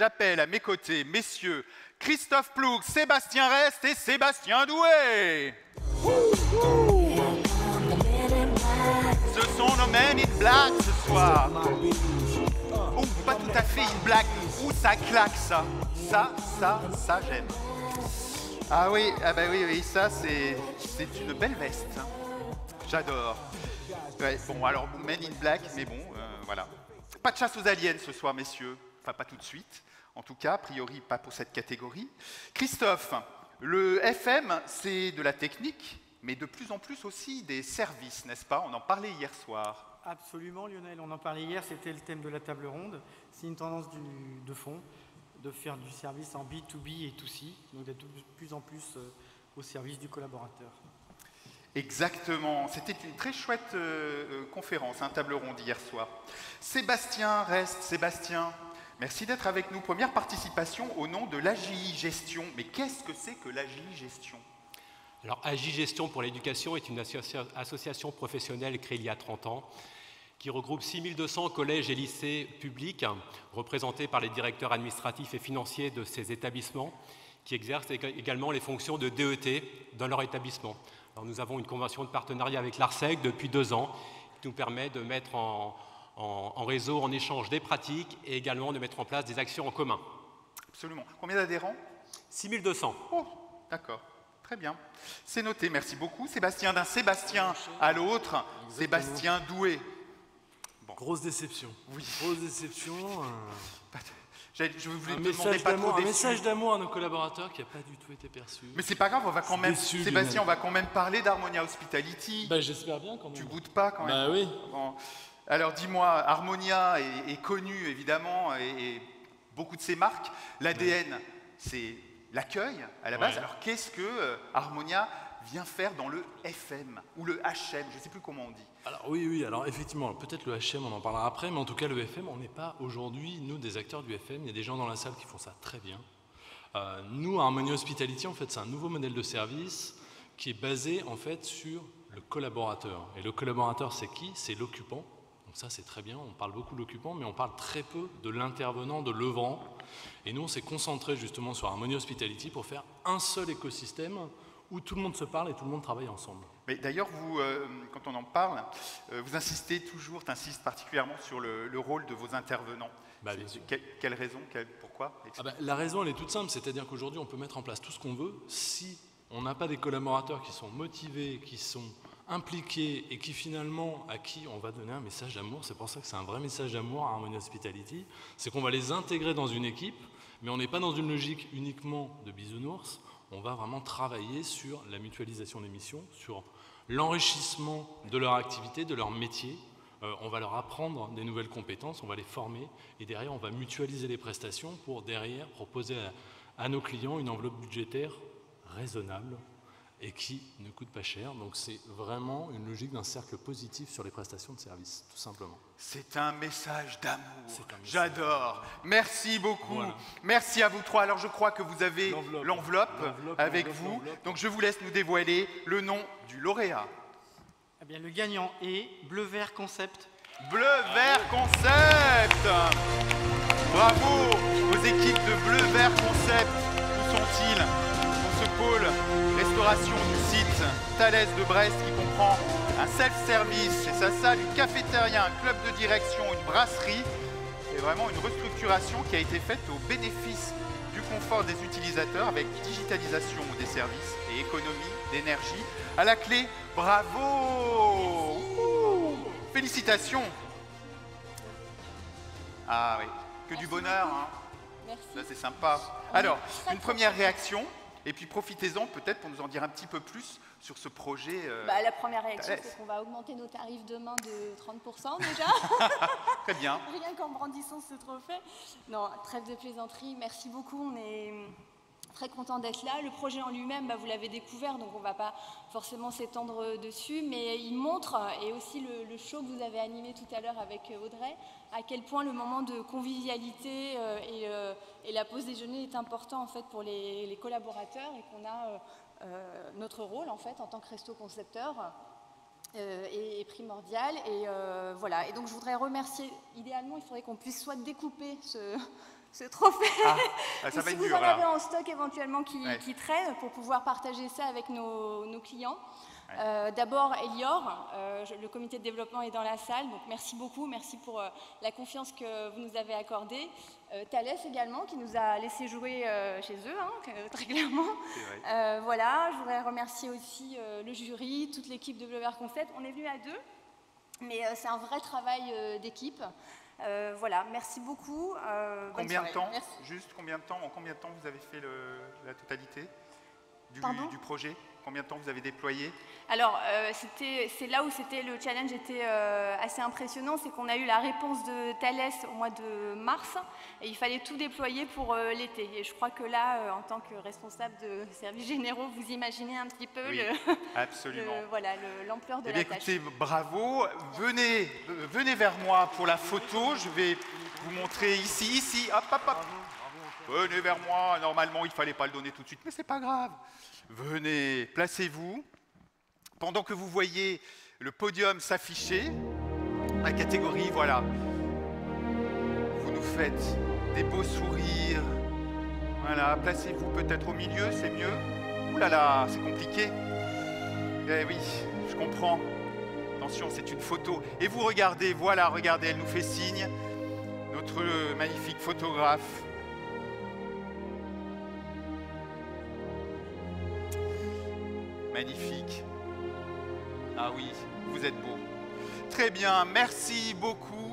j'appelle à mes côtés messieurs Christophe Ploug, Sébastien Rest et Sébastien Doué. Ce sont nos Men in Black ce soir. Oh, pas tout à fait in black. Ouh, ça claque ça. Ça j'aime. Ah oui, oui, ça c'est une belle veste. J'adore. Ouais, bon, alors Men in Black, mais bon, voilà. Pas de chasse aux aliens ce soir, messieurs. Enfin, pas tout de suite. En tout cas, a priori, pas pour cette catégorie. Christophe, le FM, c'est de la technique, mais de plus en plus aussi des services, n'est-ce pas? On en parlait hier soir. Absolument, Lionel. On en parlait hier, c'était le thème de la table ronde. C'est une tendance de fond, de faire du service en B2B et 2C, donc d'être de plus en plus au service du collaborateur. Exactement. C'était une très chouette conférence, table ronde hier soir. Sébastien Rest, Sébastien, merci d'être avec nous. Première participation au nom de l'AGI Gestion. Mais qu'est-ce que c'est que l'AGI Gestion? Alors, AGI Gestion pour l'éducation est une association professionnelle créée il y a 30 ans qui regroupe 6200 collèges et lycées publics représentés par les directeurs administratifs et financiers de ces établissements qui exercent également les fonctions de DET dans leur établissement. Alors, nous avons une convention de partenariat avec l'ARCEC depuis 2 ans qui nous permet de mettre en réseau, en échange des pratiques et également de mettre en place des actions en commun. Absolument. Combien d'adhérents? 6200. Oh, d'accord. Très bien. C'est noté, merci beaucoup. Sébastien d'un Sébastien à l'autre, Sébastien Doué. Bon. Grosse déception. Oui. Grosse déception. Je voulais te demander pas trop un message d'amour à nos collaborateurs qui n'a pas du tout été perçu. Mais c'est pas grave, on va quand même, déçu, Sébastien, on va quand même parler d'Harmonia Hospitality. Bah, j'espère bien quand même. Tu goûtes pas quand même? Bah oui. Bon. Alors dis-moi, Harmonia est connue évidemment et beaucoup de ses marques. L'ADN, c'est l'accueil à la base. Ouais. Alors qu'est-ce que Harmonia vient faire dans le FM ou le HM? Je ne sais plus comment on dit. Alors oui, alors effectivement, peut-être le HM, on en parlera après, mais en tout cas le FM, on n'est pas aujourd'hui, nous, des acteurs du FM. Il y a des gens dans la salle qui font ça très bien. Nous, à Harmonia Hospitality, en fait, c'est un nouveau modèle de service qui est basé en fait sur le collaborateur. Et le collaborateur, c'est qui? C'est l'occupant. Donc ça, c'est très bien, on parle beaucoup de l'occupant, mais on parle très peu de l'intervenant, de l'œuvrant. Et nous, on s'est concentré justement sur Harmonia Hospitality pour faire un seul écosystème où tout le monde se parle et tout le monde travaille ensemble. Mais d'ailleurs, vous, quand on en parle, vous insistez toujours, t'insistes particulièrement sur le rôle de vos intervenants. Bah, bien sûr. Quelle raison, pourquoi? La raison, elle est toute simple, c'est-à-dire qu'aujourd'hui, on peut mettre en place tout ce qu'on veut. Si on n'a pas des collaborateurs qui sont motivés, qui sont impliqués et qui finalement, à qui on va donner un message d'amour, c'est pour ça que c'est un vrai message d'amour à Harmonia Hospitality, c'est qu'on va les intégrer dans une équipe, mais on n'est pas dans une logique uniquement de bisounours. On va vraiment travailler sur la mutualisation des missions, sur l'enrichissement de leur activité, de leur métier. On va leur apprendre des nouvelles compétences, on va les former et derrière on va mutualiser les prestations pour derrière proposer à nos clients une enveloppe budgétaire raisonnable et qui ne coûte pas cher. Donc c'est vraiment une logique d'un cercle positif sur les prestations de services, tout simplement. C'est un message d'amour. J'adore. Merci beaucoup. Voilà. Merci à vous trois. Alors je crois que vous avez l'enveloppe avec vous. Donc je vous laisse nous dévoiler le nom du lauréat. Eh bien, le gagnant est Bleu Vert Concept. Bleu Vert Concept. Bravo aux équipes de Bleu Vert Concept. Où sont-ils? Pôle restauration du site Thalès de Brest qui comprend un self-service, c'est sa salle, une cafétéria, un club de direction, une brasserie et vraiment une restructuration qui a été faite au bénéfice du confort des utilisateurs avec digitalisation des services et économie d'énergie. À la clé, bravo! Félicitations! Ah oui, que du bonheur, hein. Merci. Là c'est sympa. Alors, une première réaction. Et puis profitez-en peut-être pour nous en dire un petit peu plus sur ce projet. La première réaction, c'est qu'on va augmenter nos tarifs demain de 30% déjà. Très bien. Rien qu'en brandissant ce trophée. Non, trêve de plaisanterie, merci beaucoup. On est très content d'être là. Le projet en lui-même, vous l'avez découvert, donc on ne va pas forcément s'étendre dessus, mais il montre, et aussi le show que vous avez animé tout à l'heure avec Audrey, à quel point le moment de convivialité et la pause déjeuner est important en fait pour les collaborateurs et qu'on a notre rôle en fait en tant que resto-concepteur est primordial. Et voilà. Et donc je voudrais remercier, idéalement il faudrait qu'on puisse soit découper ce trophée. Ça Ou va si être vous dur, en là. avez en stock éventuellement qui Ouais. traînent pour pouvoir partager ça avec nos clients. D'abord, Elior, le comité de développement est dans la salle, donc merci beaucoup, merci pour la confiance que vous nous avez accordée. Thales également, qui nous a laissé jouer chez eux, hein, très clairement. Voilà, je voudrais remercier aussi le jury, toute l'équipe de Bleu Vert Concept. On est venu à 2, mais c'est un vrai travail d'équipe. Voilà, merci beaucoup. Combien de temps? Merci. Juste combien de temps? En combien de temps vous avez fait la totalité du projet? Combien de temps vous avez déployé? Alors, c'est là où le challenge était assez impressionnant, c'est qu'on a eu la réponse de Thales au mois de mars, et il fallait tout déployer pour l'été. Et je crois que là, en tant que responsable de services généraux, vous imaginez un petit peu absolument. l'ampleur de Eh la bien, tâche. écoutez, bravo. Venez vers moi pour la photo. Je vais vous montrer ici. Hop, hop, hop. Venez vers moi. Normalement, il ne fallait pas le donner tout de suite, mais c'est pas grave. Venez, placez-vous. Pendant que vous voyez le podium s'afficher, la catégorie, voilà. Vous nous faites des beaux sourires. Voilà, placez-vous peut-être au milieu, c'est mieux. Ouh là là, c'est compliqué. Eh oui, je comprends. Attention, c'est une photo. Et vous regardez, voilà, regardez, elle nous fait signe. Notre magnifique photographe. Magnifique. Ah oui, vous êtes beau. Très bien, merci beaucoup.